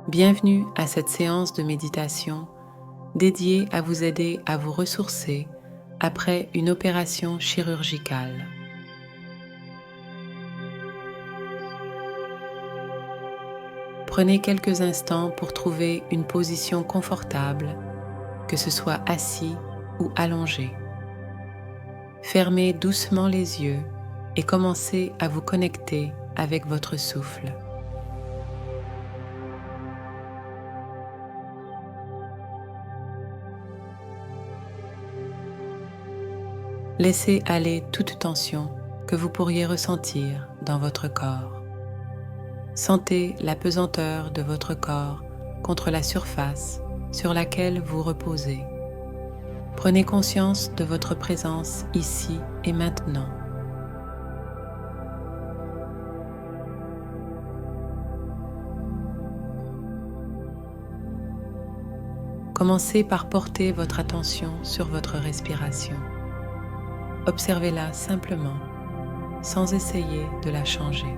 Bienvenue à cette séance de méditation dédiée à vous aider à vous ressourcer après une opération chirurgicale. Prenez quelques instants pour trouver une position confortable, que ce soit assis ou allongé. Fermez doucement les yeux et commencez à vous connecter avec votre souffle. Laissez aller toute tension que vous pourriez ressentir dans votre corps. Sentez la pesanteur de votre corps contre la surface sur laquelle vous reposez. Prenez conscience de votre présence ici et maintenant. Commencez par porter votre attention sur votre respiration. Observez-la simplement, sans essayer de la changer.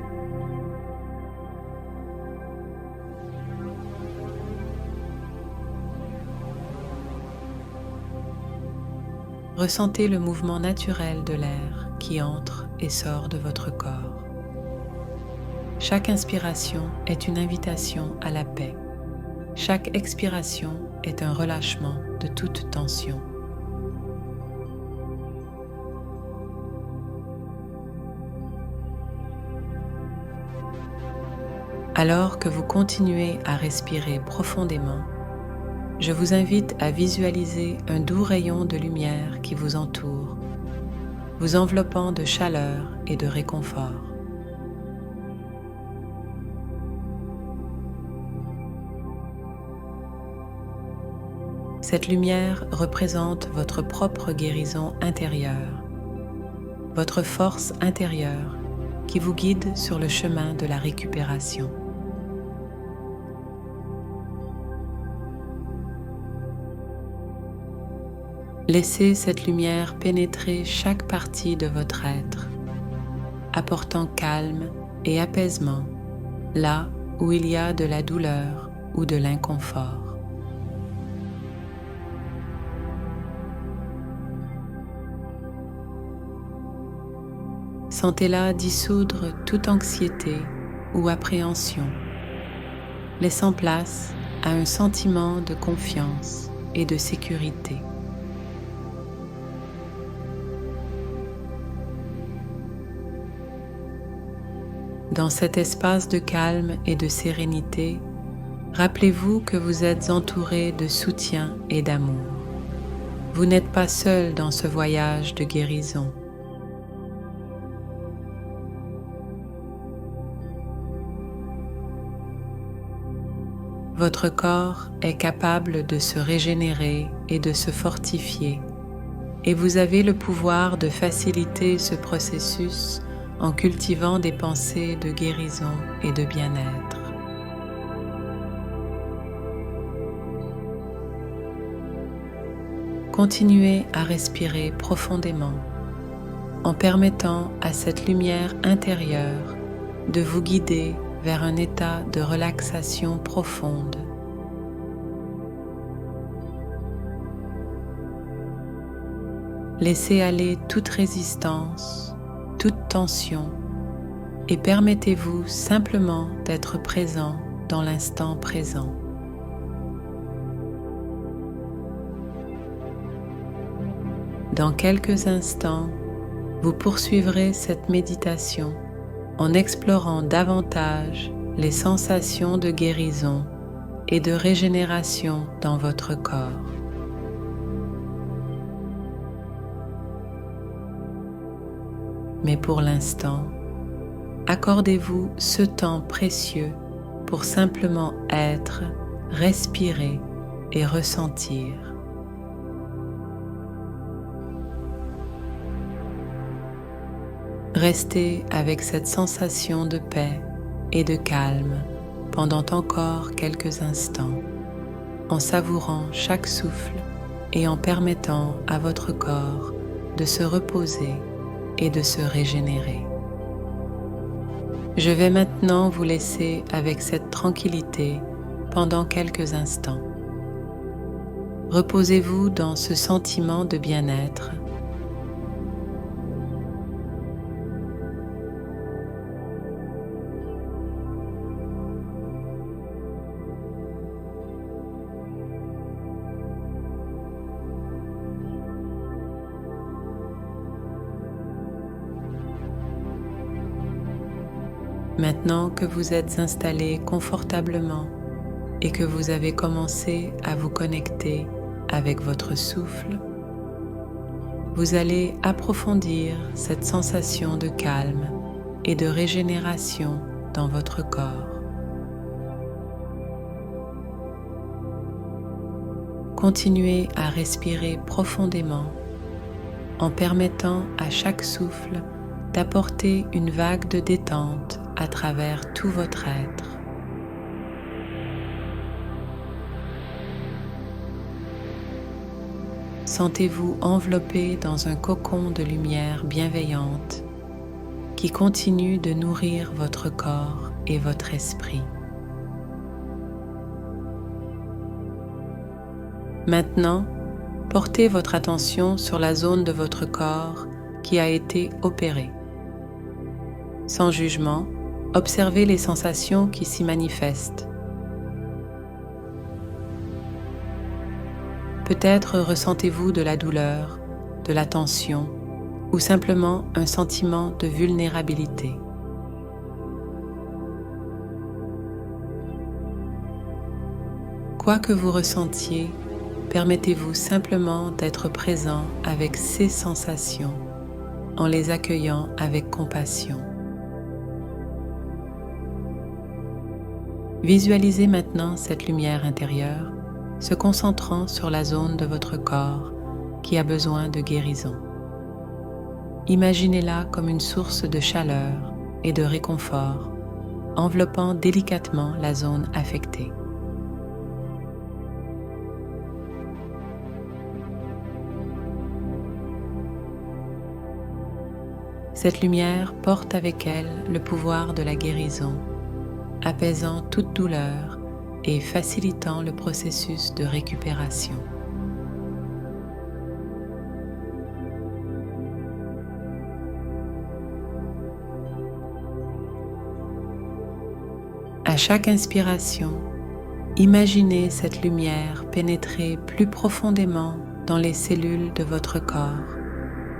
Ressentez le mouvement naturel de l'air qui entre et sort de votre corps. Chaque inspiration est une invitation à la paix. Chaque expiration est un relâchement de toute tension. Alors que vous continuez à respirer profondément, je vous invite à visualiser un doux rayon de lumière qui vous entoure, vous enveloppant de chaleur et de réconfort. Cette lumière représente votre propre guérison intérieure, votre force intérieure qui vous guide sur le chemin de la récupération. Laissez cette lumière pénétrer chaque partie de votre être, apportant calme et apaisement là où il y a de la douleur ou de l'inconfort. Sentez-la dissoudre toute anxiété ou appréhension, laissant place à un sentiment de confiance et de sécurité. Dans cet espace de calme et de sérénité, rappelez-vous que vous êtes entouré de soutien et d'amour. Vous n'êtes pas seul dans ce voyage de guérison. Votre corps est capable de se régénérer et de se fortifier, et vous avez le pouvoir de faciliter ce processus en cultivant des pensées de guérison et de bien-être. Continuez à respirer profondément en permettant à cette lumière intérieure de vous guider vers un état de relaxation profonde. Laissez aller toute résistance, toute tension et permettez-vous simplement d'être présent dans l'instant présent. Dans quelques instants, vous poursuivrez cette méditation en explorant davantage les sensations de guérison et de régénération dans votre corps. Mais pour l'instant, accordez-vous ce temps précieux pour simplement être, respirer et ressentir. Restez avec cette sensation de paix et de calme pendant encore quelques instants, en savourant chaque souffle et en permettant à votre corps de se reposer et de se régénérer. Je vais maintenant vous laisser avec cette tranquillité pendant quelques instants. Reposez-vous dans ce sentiment de bien-être. Maintenant que vous êtes installé confortablement et que vous avez commencé à vous connecter avec votre souffle, vous allez approfondir cette sensation de calme et de régénération dans votre corps. Continuez à respirer profondément en permettant à chaque souffle d'apporter une vague de détente à travers tout votre être. Sentez-vous enveloppé dans un cocon de lumière bienveillante qui continue de nourrir votre corps et votre esprit. Maintenant, portez votre attention sur la zone de votre corps qui a été opérée. Sans jugement, observez les sensations qui s'y manifestent. Peut-être ressentez-vous de la douleur, de la tension ou simplement un sentiment de vulnérabilité. Quoi que vous ressentiez, permettez-vous simplement d'être présent avec ces sensations en les accueillant avec compassion. Visualisez maintenant cette lumière intérieure se concentrant sur la zone de votre corps qui a besoin de guérison. Imaginez-la comme une source de chaleur et de réconfort, enveloppant délicatement la zone affectée. Cette lumière porte avec elle le pouvoir de la guérison, apaisant toute douleur et facilitant le processus de récupération. À chaque inspiration, imaginez cette lumière pénétrer plus profondément dans les cellules de votre corps,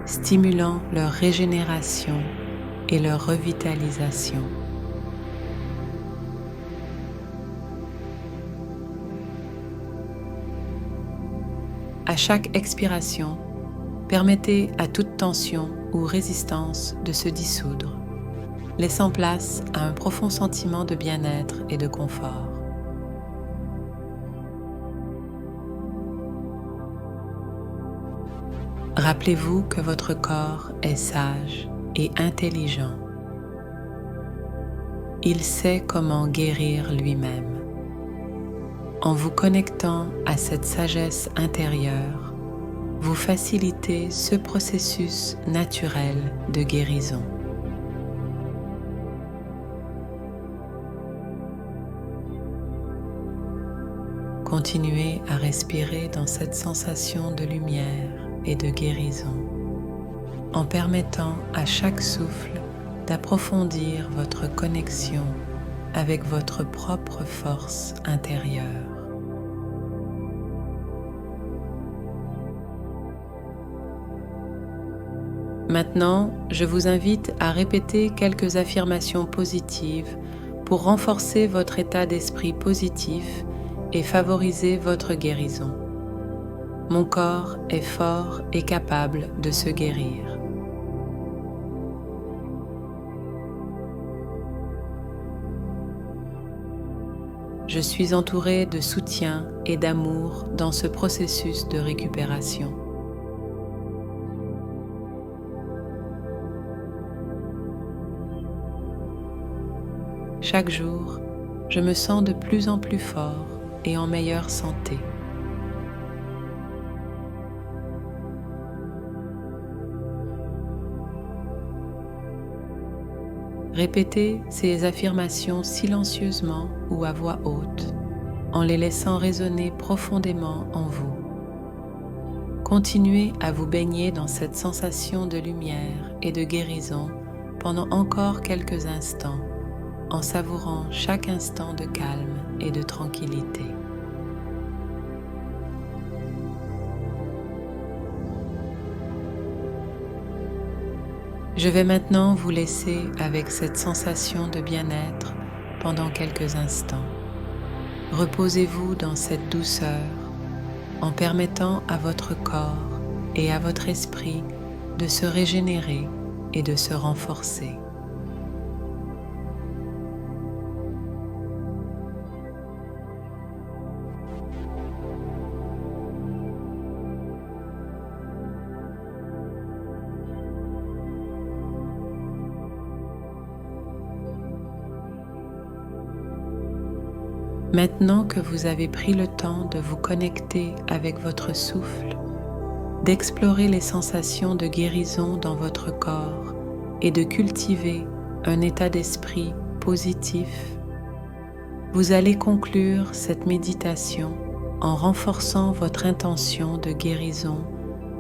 stimulant leur régénération et leur revitalisation. À chaque expiration, permettez à toute tension ou résistance de se dissoudre, laissant place à un profond sentiment de bien-être et de confort. Rappelez-vous que votre corps est sage et intelligent. Il sait comment guérir lui-même. En vous connectant à cette sagesse intérieure, vous facilitez ce processus naturel de guérison. Continuez à respirer dans cette sensation de lumière et de guérison, en permettant à chaque souffle d'approfondir votre connexion avec votre propre force intérieure. Maintenant, je vous invite à répéter quelques affirmations positives pour renforcer votre état d'esprit positif et favoriser votre guérison. Mon corps est fort et capable de se guérir. Je suis entouré de soutien et d'amour dans ce processus de récupération. Chaque jour, je me sens de plus en plus fort et en meilleure santé. Répétez ces affirmations silencieusement ou à voix haute, en les laissant résonner profondément en vous. Continuez à vous baigner dans cette sensation de lumière et de guérison pendant encore quelques instants, en savourant chaque instant de calme et de tranquillité. Je vais maintenant vous laisser avec cette sensation de bien-être pendant quelques instants. Reposez-vous dans cette douceur en permettant à votre corps et à votre esprit de se régénérer et de se renforcer. Maintenant que vous avez pris le temps de vous connecter avec votre souffle, d'explorer les sensations de guérison dans votre corps et de cultiver un état d'esprit positif, vous allez conclure cette méditation en renforçant votre intention de guérison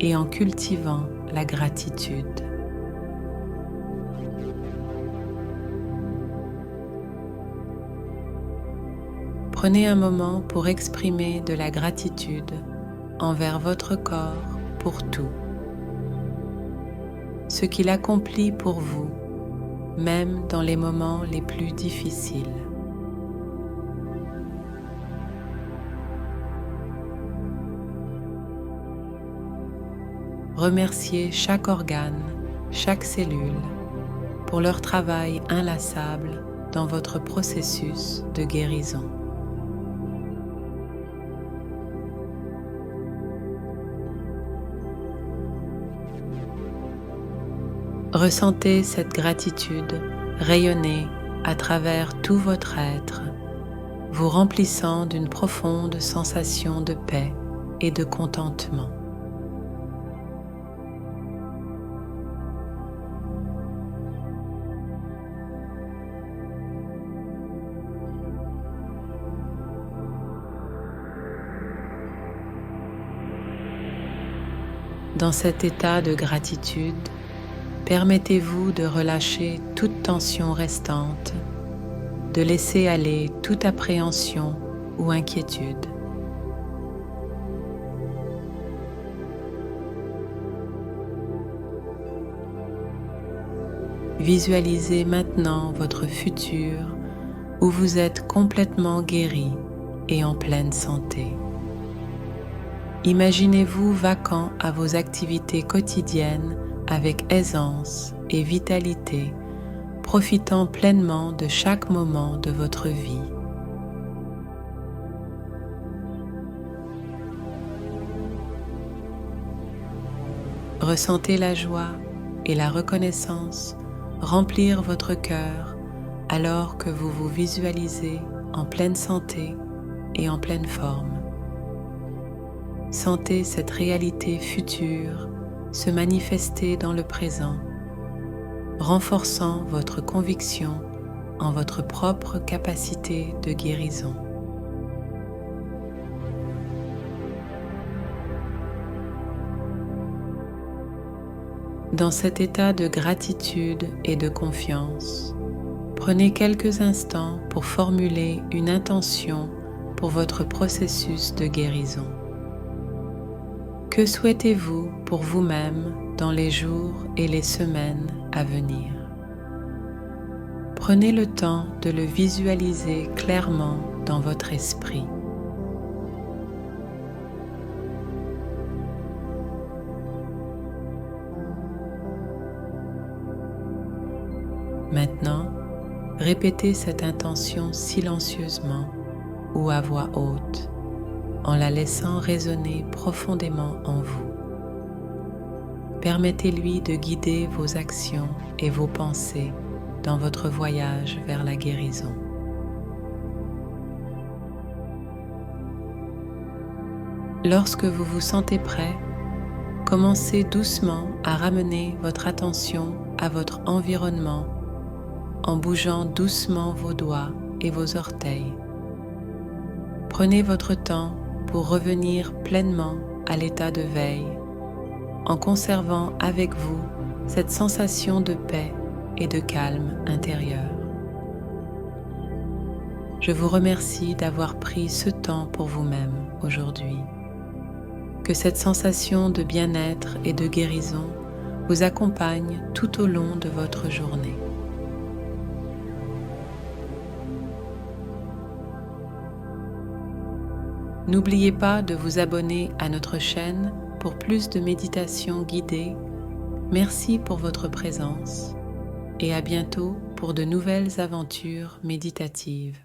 et en cultivant la gratitude. Prenez un moment pour exprimer de la gratitude envers votre corps pour tout, ce qu'il accomplit pour vous, même dans les moments les plus difficiles. Remerciez chaque organe, chaque cellule pour leur travail inlassable dans votre processus de guérison. Ressentez cette gratitude rayonner à travers tout votre être, vous remplissant d'une profonde sensation de paix et de contentement. Dans cet état de gratitude, permettez-vous de relâcher toute tension restante, de laisser aller toute appréhension ou inquiétude. Visualisez maintenant votre futur où vous êtes complètement guéri et en pleine santé. Imaginez-vous vaquant à vos activités quotidiennes avec aisance et vitalité, profitant pleinement de chaque moment de votre vie. Ressentez la joie et la reconnaissance remplir votre cœur alors que vous vous visualisez en pleine santé et en pleine forme. Sentez cette réalité future se manifester dans le présent, renforçant votre conviction en votre propre capacité de guérison. Dans cet état de gratitude et de confiance, prenez quelques instants pour formuler une intention pour votre processus de guérison. Que souhaitez-vous pour vous-même dans les jours et les semaines à venir? Prenez le temps de le visualiser clairement dans votre esprit. Maintenant, répétez cette intention silencieusement ou à voix haute, en la laissant résonner profondément en vous. Permettez-lui de guider vos actions et vos pensées dans votre voyage vers la guérison. Lorsque vous vous sentez prêt, commencez doucement à ramener votre attention à votre environnement en bougeant doucement vos doigts et vos orteils. Prenez votre temps pour revenir pleinement à l'état de veille, en conservant avec vous cette sensation de paix et de calme intérieur. Je vous remercie d'avoir pris ce temps pour vous-même aujourd'hui. Que cette sensation de bien-être et de guérison vous accompagne tout au long de votre journée. N'oubliez pas de vous abonner à notre chaîne pour plus de méditations guidées. Merci pour votre présence et à bientôt pour de nouvelles aventures méditatives.